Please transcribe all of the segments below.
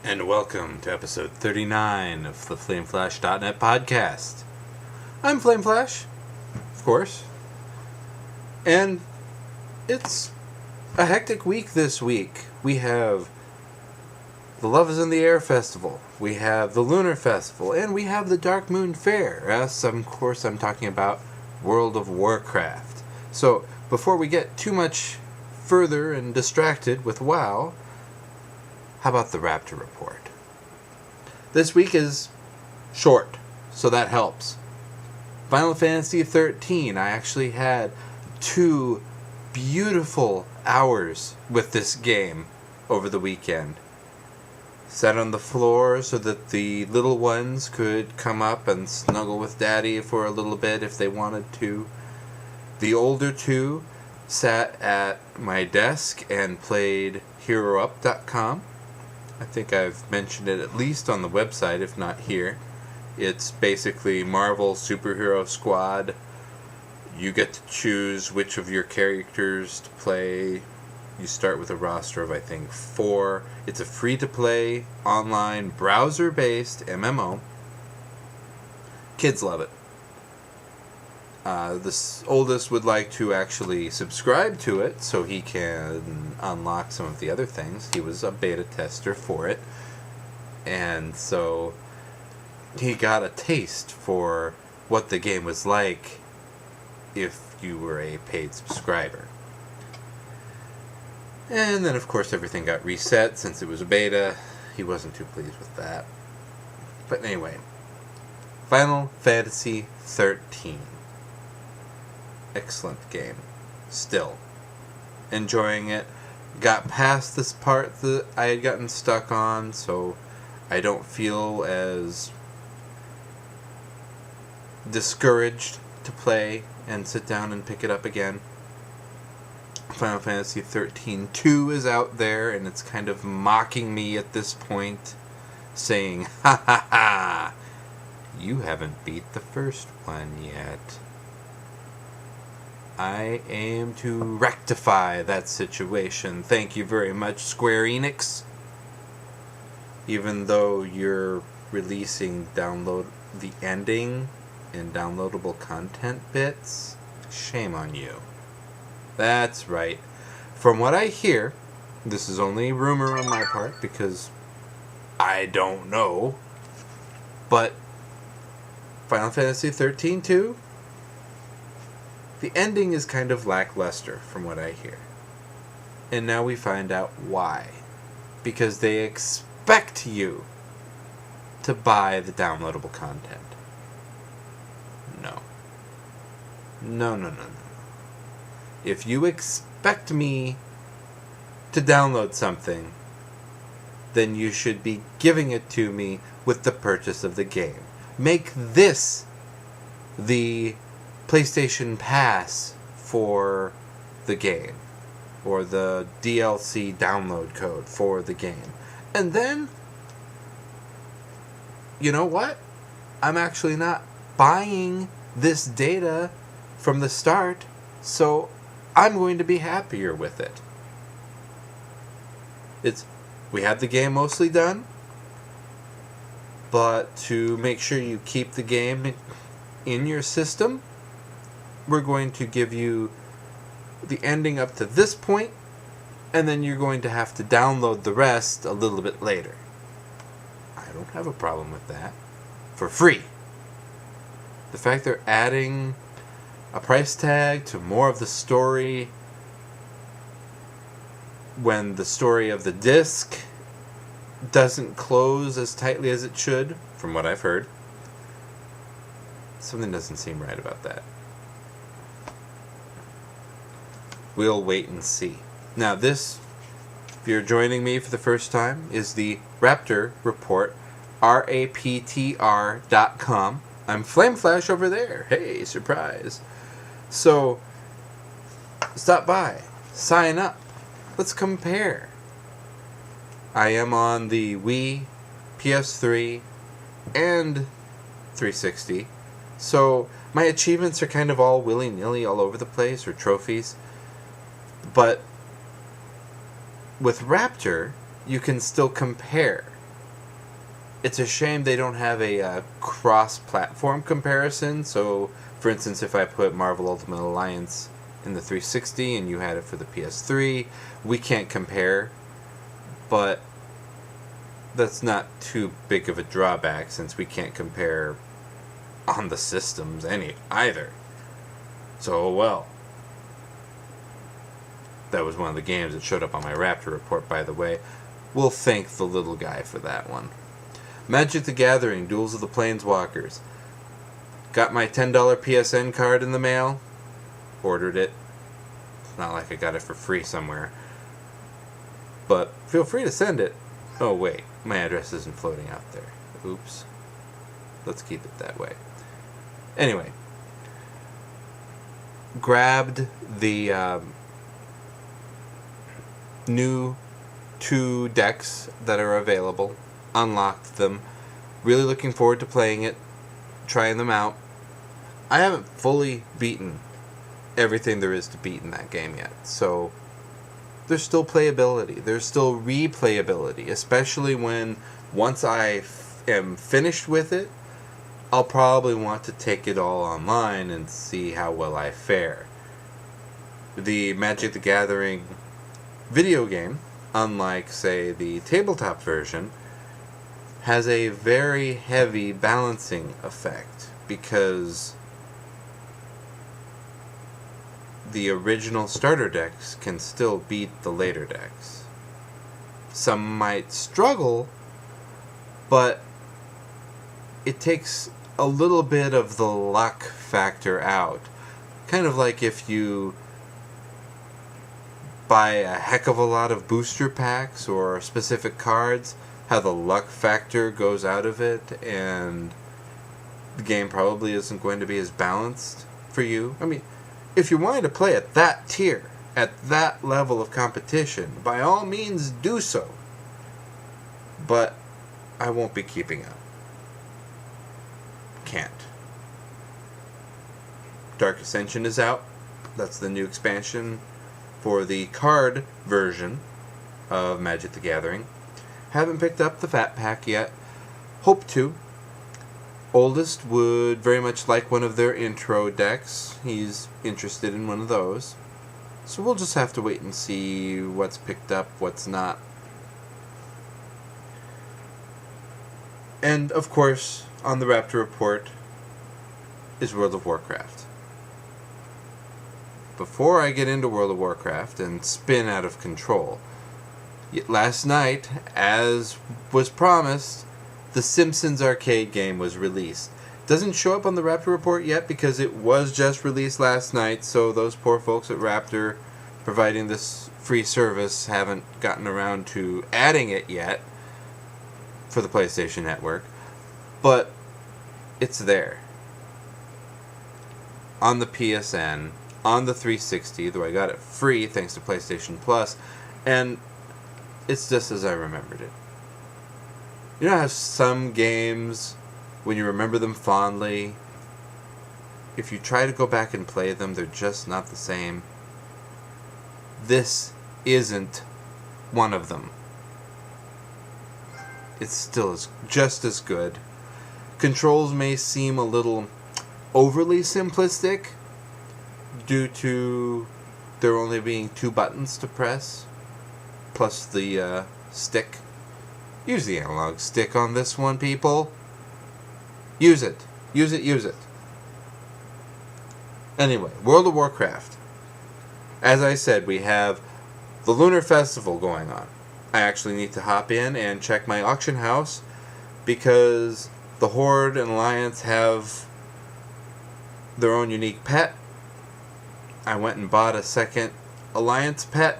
And welcome to episode 39 of the FlameFlash.net podcast. I'm FlameFlash, of course, and it's a hectic week this week. We have the Love is in the Air Festival, we have the Lunar Festival, and we have the Dark Moon Fair. Yes, of course, I'm talking about World of Warcraft. So, before we get too much further and distracted with WoW, how about the Raptor Report? This week is short, so that helps. Final Fantasy XIII, I actually had 2 beautiful hours with this game over the weekend. Sat on the floor so that the little ones could come up and snuggle with Daddy for a little bit if they wanted to. The older 2 sat at my desk and played HeroUp.com. I think I've mentioned it at least on the website, if not here. It's basically Marvel Superhero Squad. You get to choose which of your characters to play. You start with a roster of, I think, 4. It's a free-to-play, online, browser-based MMO. Kids love it. The oldest would like to actually subscribe to it so he can unlock some of the other things. He was a beta tester for it. And so he got a taste for what the game was like if you were a paid subscriber. And then, of course, everything got reset since it was a beta. He wasn't too pleased with that. But anyway, Final Fantasy XIII. Excellent game. Still enjoying it. Got past this part that I had gotten stuck on, so I don't feel as discouraged to play and sit down and pick it up again. Final Fantasy XIII 2 is out there, and it's kind of mocking me at this point, saying, "Ha ha ha! You haven't beat the first one yet." I aim to rectify that situation. Thank you very much, Square Enix. Even though you're releasing the ending and downloadable content bits, shame on you. That's right. From what I hear, this is only rumor on my part because I don't know, but Final Fantasy XIII 2, the ending is kind of lackluster from what I hear. And now we find out why. Because they expect you to buy the downloadable content. No. No. If you expect me to download something, then you should be giving it to me with the purchase of the game. Make this the PlayStation Pass for the game, or the DLC download code for the game. And then, you know what? I'm actually not buying this data from the start, so I'm going to be happier with it. We have the game mostly done, but to make sure you keep the game in your system, we're going to give you the ending up to this point, and then you're going to have to download the rest a little bit later. I don't have a problem with that. For free. The fact they're adding a price tag to more of the story when the story of the disc doesn't close as tightly as it should, from what I've heard. Something doesn't seem right about that. We'll wait and see. Now this, if you're joining me for the first time, is the Raptor Report, raptr.com. I'm FlameFlash over there. Hey, surprise. So, stop by. Sign up. Let's compare. I am on the Wii, PS3, and 360. So, my achievements are kind of all willy-nilly all over the place, or trophies. But with Raptor, you can still compare. it's a shame they don't have a cross-platform comparison. So, for instance, if I put Marvel Ultimate Alliance in the 360 and you had it for the PS3, we can't compare. But that's not too big of a drawback since we can't compare on the systems either. So, well. That was one of the games that showed up on my Raptor report, by the way. We'll thank the little guy for that one. Magic the Gathering, Duels of the Planeswalkers. Got my $10 PSN card in the mail. Ordered it. It's not like I got it for free somewhere. But feel free to send it. Oh wait, my address isn't floating out there. Oops. Let's keep it that way. Anyway. Grabbed the new 2 decks that are available. Unlocked them. Really looking forward to playing it. Trying them out. I haven't fully beaten everything there is to beat in that game yet. So, there's still playability. There's still replayability. Especially when, once I am finished with it, I'll probably want to take it all online and see how well I fare. The Magic the Gathering video game, unlike, say, the tabletop version, has a very heavy balancing effect because the original starter decks can still beat the later decks. Some might struggle, but it takes a little bit of the luck factor out. Kind of like if you buy a heck of a lot of booster packs or specific cards, how the luck factor goes out of it, and the game probably isn't going to be as balanced for you. I mean, if you're wanting to play at that tier, at that level of competition, by all means do so. But I won't be keeping up. Can't. Dark Ascension is out. That's the new expansion for the card version of Magic the Gathering. Haven't picked up the Fat Pack yet. Hope to. Oldest would very much like one of their intro decks. He's interested in one of those. So we'll just have to wait and see what's picked up, what's not. And, of course, on the Raptor Report is World of Warcraft. Before I get into World of Warcraft and spin out of control, last night, as was promised, the Simpsons arcade game was released. Doesn't show up on the Raptor Report yet because it was just released last night, so those poor folks at Raptor providing this free service haven't gotten around to adding it yet for the PlayStation Network. But it's there. On the PSN, on the 360, though I got it free thanks to PlayStation Plus, and it's just as I remembered it. You know how some games, when you remember them fondly, if you try to go back and play them, they're just not the same? This isn't one of them. It's still just as good. Controls may seem a little overly simplistic due to there only being 2 buttons to press, plus the stick. Use the analog stick on this one, people. Use it. Use it, use it. Anyway, World of Warcraft. As I said, we have the Lunar Festival going on. I actually need to hop in and check my auction house because the Horde and Alliance have their own unique pet. I went and bought a second Alliance pet,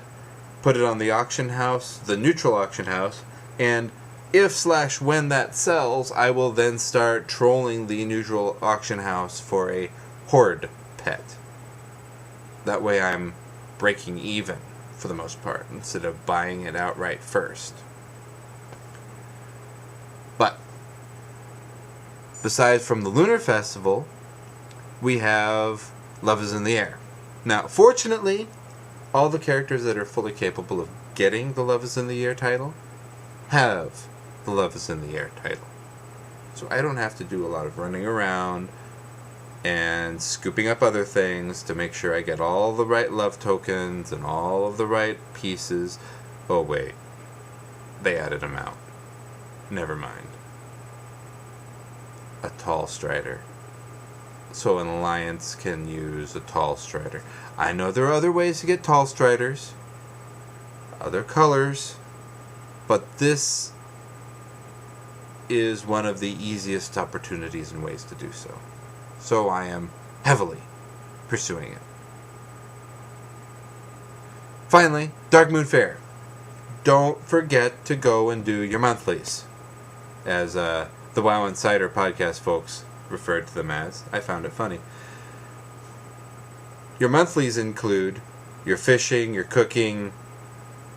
put it on the auction house, the neutral auction house, and if/when that sells, I will then start trolling the neutral auction house for a Horde pet. That way I'm breaking even for the most part, instead of buying it outright first. But besides from the Lunar Festival, we have Love is in the Air. Now, fortunately, all the characters that are fully capable of getting the Love is in the Air title have the Love is in the Air title. So I don't have to do a lot of running around and scooping up other things to make sure I get all the right love tokens and all of the right pieces. Oh wait, they added them out. Never mind. A tall strider. So an alliance can use a tall strider. I know there are other ways to get tall striders, other colors, but this is one of the easiest opportunities and ways to do so. So I am heavily pursuing it. Finally, Dark Moon Fair. Don't forget to go and do your monthlies, as the WoW Insider podcast folks referred to them as. I found it funny. Your monthlies include your fishing, your cooking,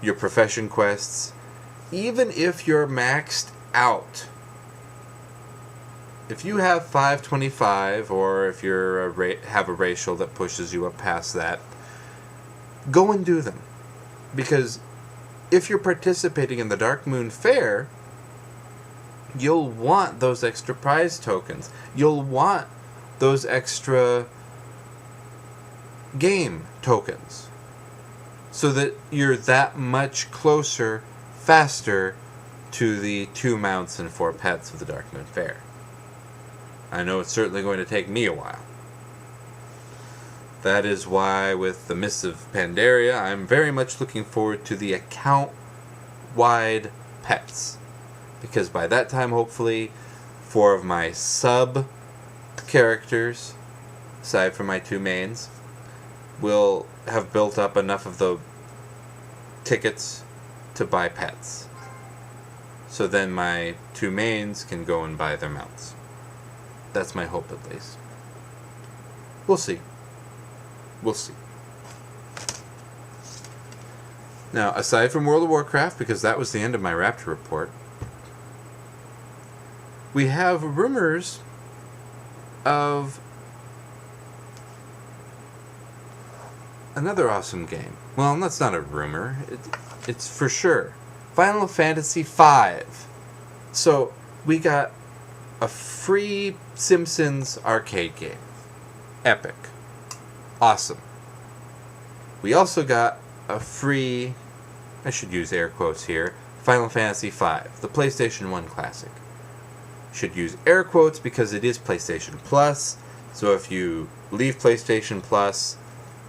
your profession quests. Even if you're maxed out, if you have 525, or if you're have a racial that pushes you up past that, go and do them. Because if you're participating in the Dark Moon Fair, you'll want those extra prize tokens. You'll want those extra game tokens, so that you're that much closer, faster, to the 2 mounts and 4 pets of the Dark Moon Fair. I know it's certainly going to take me a while. That is why with the Mists of Pandaria, I'm very much looking forward to the account-wide pets. Because by that time, hopefully, 4 of my sub-characters, aside from my 2 mains, will have built up enough of the tickets to buy pets. So then my 2 mains can go and buy their mounts. That's my hope, at least. We'll see. We'll see. Now, aside from World of Warcraft, because that was the end of my Raptor report, we have rumors of another awesome game. Well, that's not a rumor. It's for sure. Final Fantasy V. So, we got a free Simpsons arcade game. Epic. Awesome. We also got a free, I should use air quotes here, Final Fantasy V, the PlayStation 1 classic. Should use air quotes because it is PlayStation Plus, so if you leave PlayStation Plus,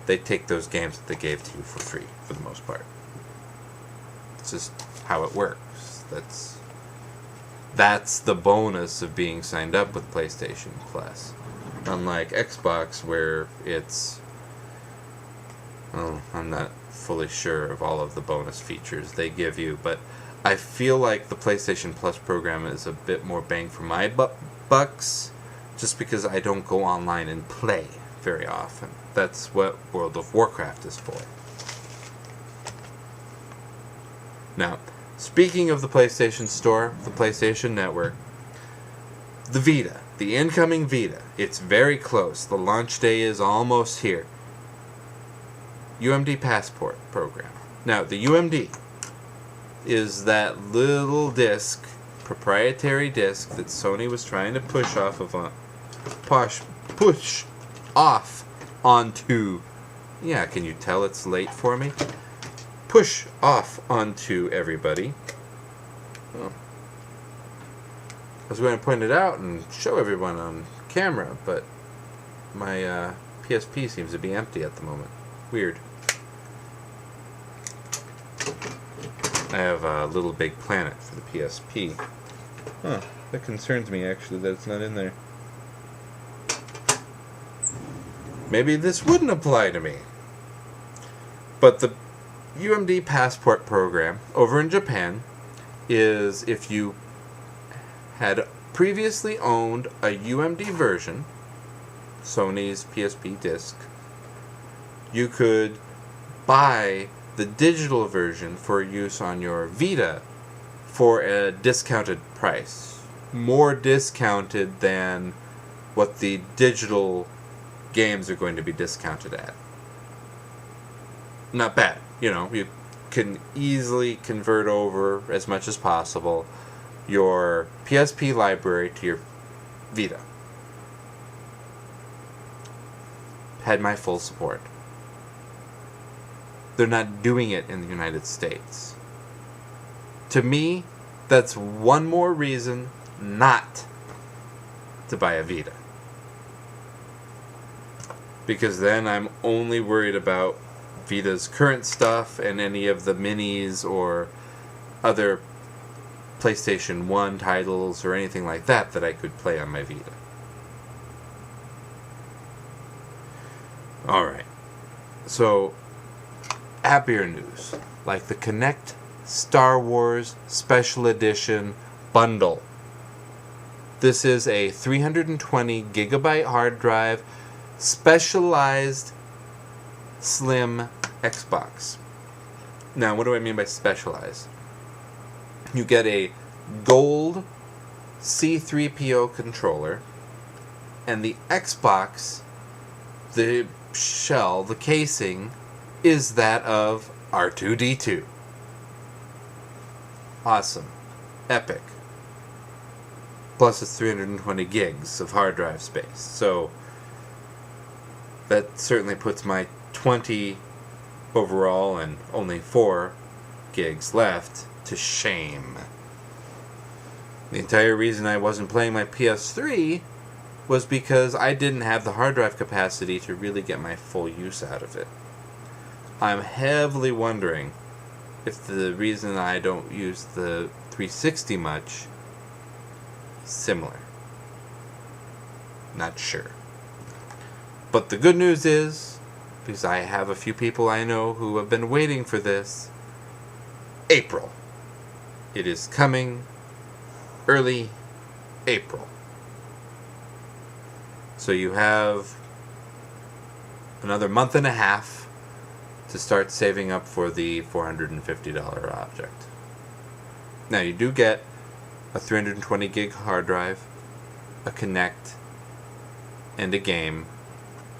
they take those games that they gave to you for free, for the most part. It's just how it works. That's the bonus of being signed up with PlayStation Plus. Unlike Xbox, where it's... I'm not fully sure of all of the bonus features they give you, but I feel like the PlayStation Plus program is a bit more bang for my bucks, just because I don't go online and play very often. That's what World of Warcraft is for. Now, speaking of the PlayStation Store, the PlayStation Network, the Vita, the incoming Vita, it's very close. The launch day is almost here. UMD Passport program. Now, the UMD is that little disc, proprietary disc that Sony was trying to push off onto. Yeah, can you tell it's late for me? Push off onto everybody. Well, I was going to point it out and show everyone on camera, but my PSP seems to be empty at the moment. Weird. I have a Little Big Planet for the PSP. Huh, that concerns me actually that it's not in there. Maybe this wouldn't apply to me. But the UMD Passport program over in Japan is if you had previously owned a UMD version, Sony's PSP disc, you could buy the digital version for use on your Vita for a discounted price. More discounted than what the digital games are going to be discounted at. Not bad. You know, you can easily convert over as much as possible. your PSP library to your Vita. Had my full support. They're not doing it in the United States. To me, that's one more reason not to buy a Vita. Because then I'm only worried about Vita's current stuff and any of the minis or other PlayStation 1 titles or anything like that that I could play on my Vita. Alright. So, happier news. Like the Kinect Star Wars Special Edition bundle. This is a 320 gigabyte hard drive, specialized slim Xbox. Now, what do I mean by specialized? You get a gold C3PO controller, and the Xbox, the shell, the casing, is that of R2-D2. Awesome. Epic. Plus it's 320 gigs of hard drive space. So that certainly puts my 20 overall and only 4 gigs left to shame. The entire reason I wasn't playing my PS3 was because I didn't have the hard drive capacity to really get my full use out of it. I'm heavily wondering if the reason I don't use the 360 much is similar. Not sure. But the good news is, because I have a few people I know who have been waiting for this, April. It is coming early April. So you have another month and a half to start saving up for the $450 object. Now you do get a 320 gig hard drive, a Kinect, and a game,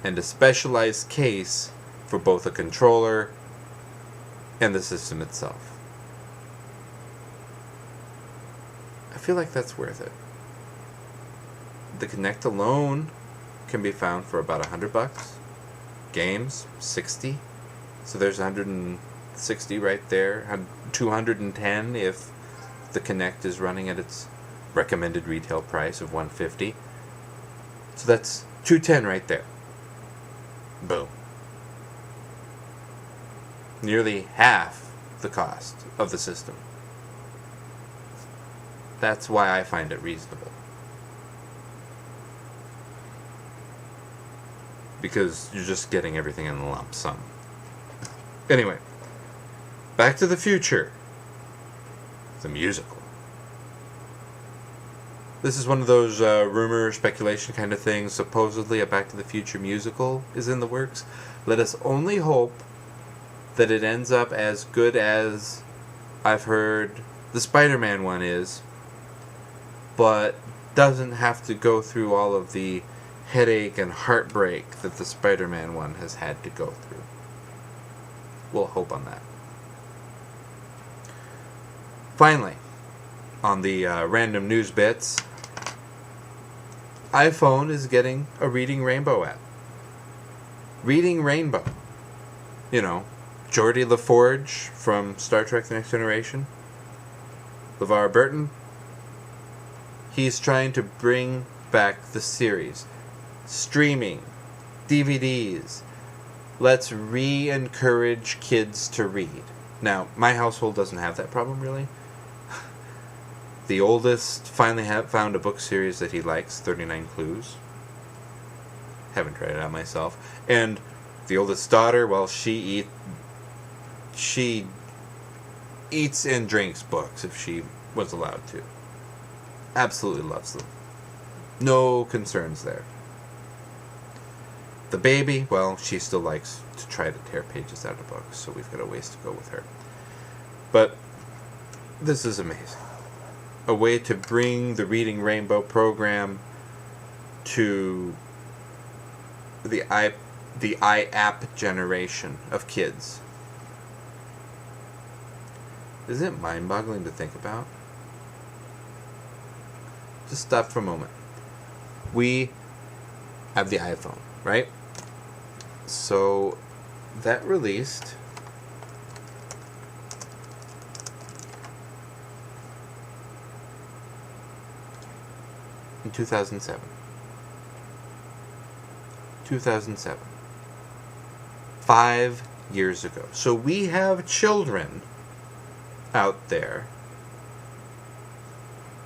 and a specialized case for both a controller and the system itself. I feel like that's worth it. The Kinect alone can be found for about $100. Games, 60. So there's 160 right there. 210 if the Kinect is running at its recommended retail price of $150. So that's 210 right there. Boom. Nearly half the cost of the system. That's why I find it reasonable. Because you're just getting everything in a lump sum. Anyway, Back to the Future, the musical. This is one of those rumor, speculation kind of things. Supposedly a Back to the Future musical is in the works. Let us only hope that it ends up as good as I've heard the Spider-Man one is, but doesn't have to go through all of the headache and heartbreak that the Spider-Man one has had to go through. We'll hope on that. Finally, on the random news bits, iPhone is getting a Reading Rainbow app. Reading Rainbow. You know, Geordie LaForge from Star Trek The Next Generation. LeVar Burton. He's trying to bring back the series. Streaming. DVDs. Let's re-encourage kids to read. Now, my household doesn't have that problem, really. The oldest finally found a book series that he likes, 39 Clues. Haven't tried it out myself. And the oldest daughter, well, she eats and drinks books if she was allowed to. Absolutely loves them. No concerns there. The baby, well, she still likes to try to tear pages out of books, so we've got a ways to go with her. But this is amazing. A way to bring the Reading Rainbow program to the iApp generation of kids. Isn't it mind-boggling to think about? just stop for a moment. We have the iPhone, right? So that released in 2007. 2007. 5 years ago. So we have children out there,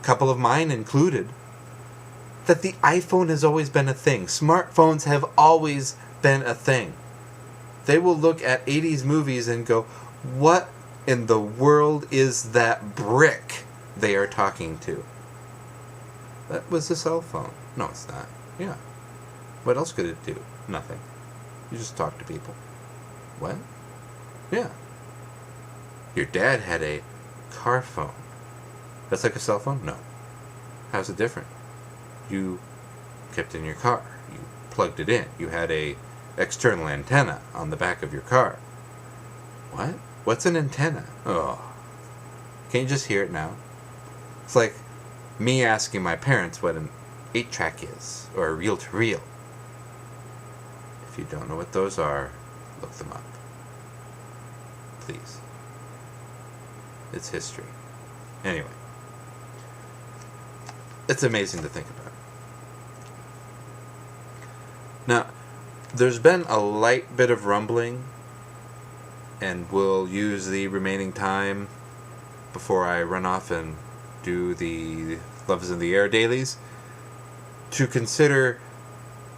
a couple of mine included, that the iPhone has always been a thing. Smartphones have always been a thing. They will look at 80s movies and go, what in the world is that brick they are talking to? That was a cell phone. No, it's not. Yeah. What else could it do? Nothing. You just talk to people. What? Yeah. Your dad had a car phone. That's like a cell phone? No. How's it different? You kept it in your car. You plugged it in. You had a external antenna on the back of your car. What? What's an antenna? Oh. Can't you just hear it now? It's like me asking my parents what an 8-track is, or a reel-to-reel. If you don't know what those are, look them up. Please. It's history. Anyway. It's amazing to think about. Now, there's been a light bit of rumbling, and we'll use the remaining time before I run off and do the Loves in the Air dailies to consider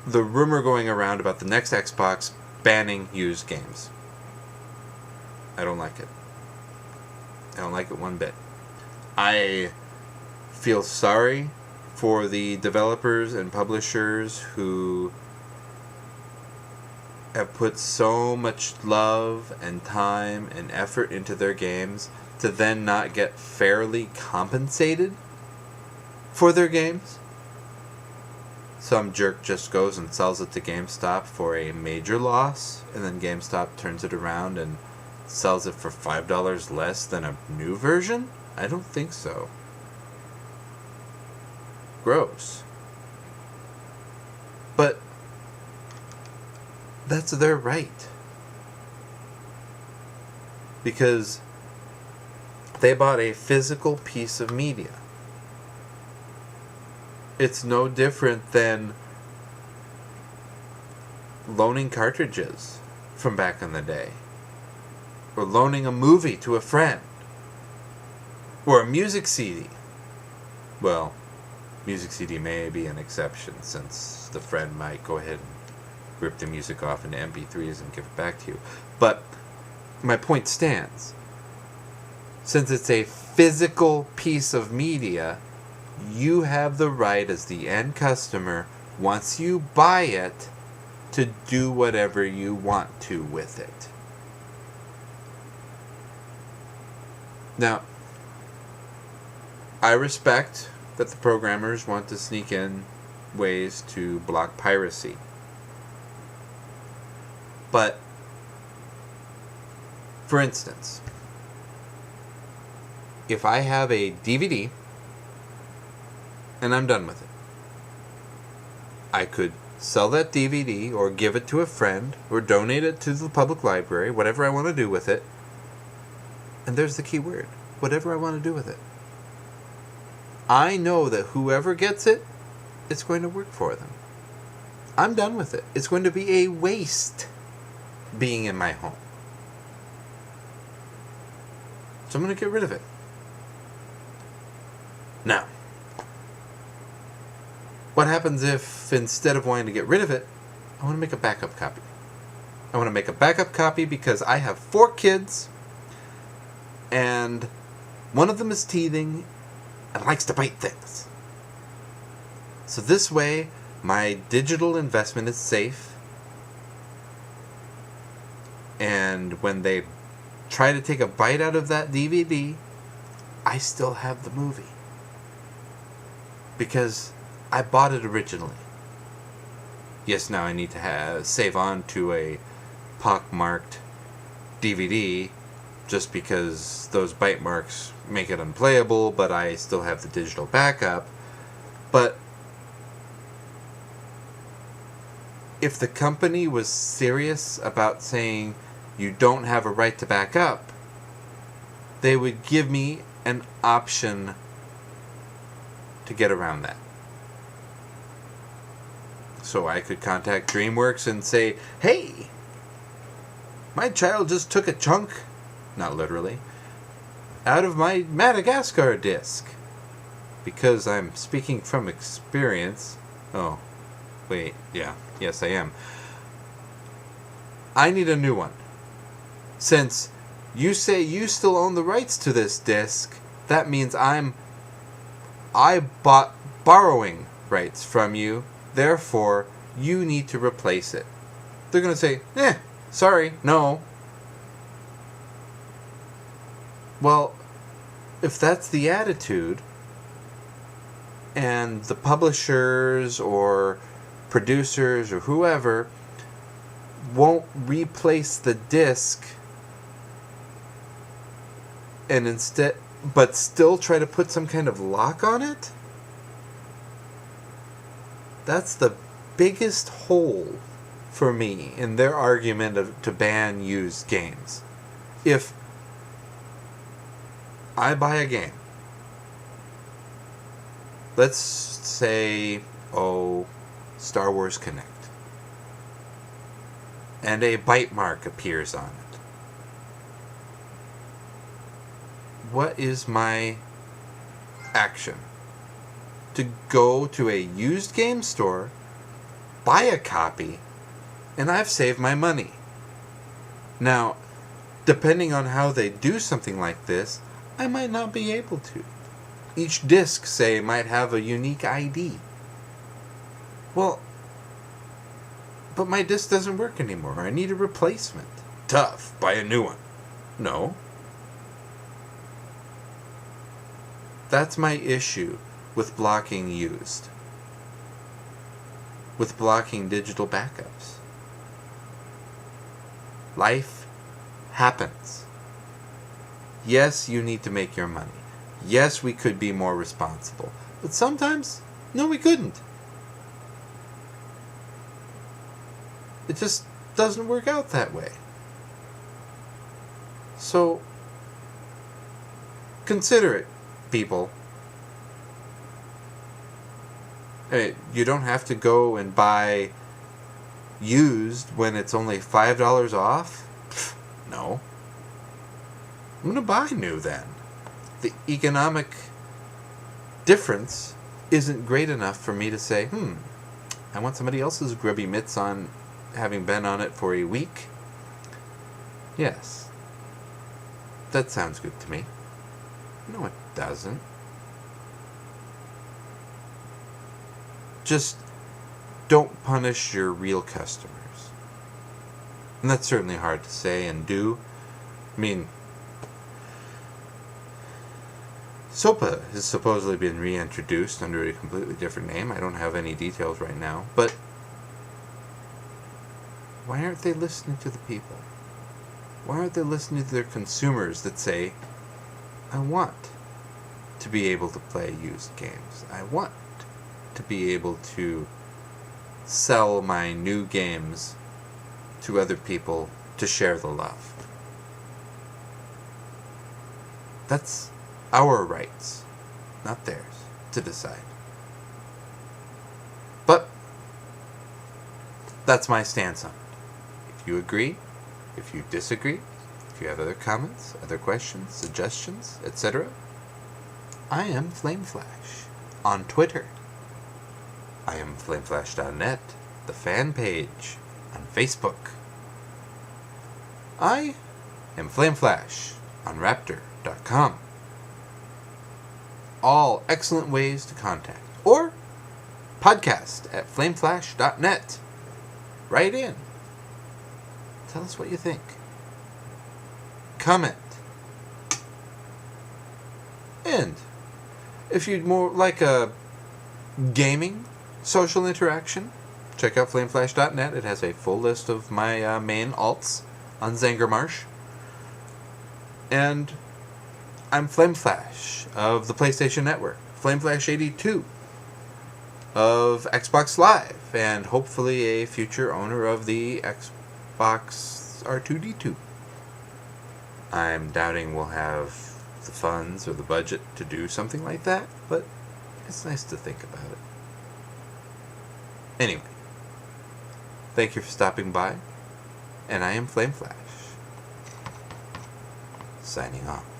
the rumor going around about the next Xbox banning used games. I don't like it. I don't like it one bit. I feel sorry for the developers and publishers who have put so much love and time and effort into their games to then not get fairly compensated for their games. Some jerk just goes and sells it to GameStop for a major loss, and then GameStop turns it around and sells it for $5 less than a new version? I don't think so. Gross. But that's their right. Because they bought a physical piece of media. It's no different than loaning cartridges from back in the day. Or loaning a movie to a friend. Or a music CD. Well, music CD may be an exception, since the friend might go ahead and rip the music off into MP3s and give it back to you. But my point stands. Since it's a physical piece of media, you have the right as the end customer, once you buy it, to do whatever you want to with it. Now, I respect that the programmers want to sneak in ways to block piracy. But, for instance, if I have a DVD and I'm done with it, I could sell that DVD or give it to a friend or donate it to the public library, whatever I want to do with it. And there's the key word, whatever I want to do with it. I know that whoever gets it, it's going to work for them. I'm done with it. It's going to be a waste being in my home. So I'm going to get rid of it. Now, what happens if instead of wanting to get rid of it, I want to make a backup copy? I want to make a backup copy because I have 4 kids and one of them is teething and likes to bite things. So this way, my digital investment is safe, and when they try to take a bite out of that DVD, I still have the movie. Because I bought it originally. Yes, now I need to save on to a pockmarked DVD just because those bite marks make it unplayable, but I still have the digital backup. But if the company was serious about saying you don't have a right to back up, they would give me an option to get around that. So I could contact DreamWorks and say, hey, my child just took a chunk, not literally, out of my Madagascar disc. Because I'm speaking from experience. Oh, wait, yeah, yes I am. I need a new one. Since you say you still own the rights to this disc, that means I bought borrowing rights from you, therefore you need to replace it. They're going to say, sorry, no. Well, if that's the attitude, and the publishers or producers or whoever won't replace the disc and instead, but still try to put some kind of lock on it, that's the biggest hole for me in their argument to ban used games. If I buy a game, let's say, Star Wars Connect, and a bite mark appears on it. What is my action? To go to a used game store, buy a copy, and I've saved my money. Now, depending on how they do something like this, I might not be able to. Each disc, say, might have a unique ID. Well, but my disc doesn't work anymore. I need a replacement. Tough. Buy a new one. No. That's my issue with blocking used. With blocking digital backups. Life happens. Yes, you need to make your money. Yes, we could be more responsible. But sometimes, no, we couldn't. It just doesn't work out that way. So, consider it, people. Hey, you don't have to go and buy used when it's only $5 off. No. I'm going to buy new then. The economic difference isn't great enough for me to say, I want somebody else's grubby mitts on having been on it for a week. Yes. That sounds good to me. No, it doesn't. Just don't punish your real customers. And that's certainly hard to say and do. I mean, SOPA has supposedly been reintroduced under a completely different name. I don't have any details right now. But why aren't they listening to the people? Why aren't they listening to their consumers that say, I want to be able to play used games. I want to be able to sell my new games to other people to share the love. That's our rights, not theirs, to decide. But that's my stance on it. If you agree, if you disagree, if you have other comments, other questions, suggestions, etc., I am FlameFlash on Twitter. I am FlameFlash.net, the fan page on Facebook. I am FlameFlash on Raptor.com. All excellent ways to contact. Or podcast at flameflash.net. Write in. Tell us what you think. Comment. And if you'd more like a gaming social interaction, check out flameflash.net. It has a full list of my main alts on Zangermarsh. And I'm FlameFlash of the PlayStation Network. FlameFlash82 of Xbox Live, and hopefully a future owner of the Xbox R2D2. I'm doubting we'll have the funds or the budget to do something like that, but it's nice to think about it. Anyway, thank you for stopping by, and I am Flame Flash, signing off.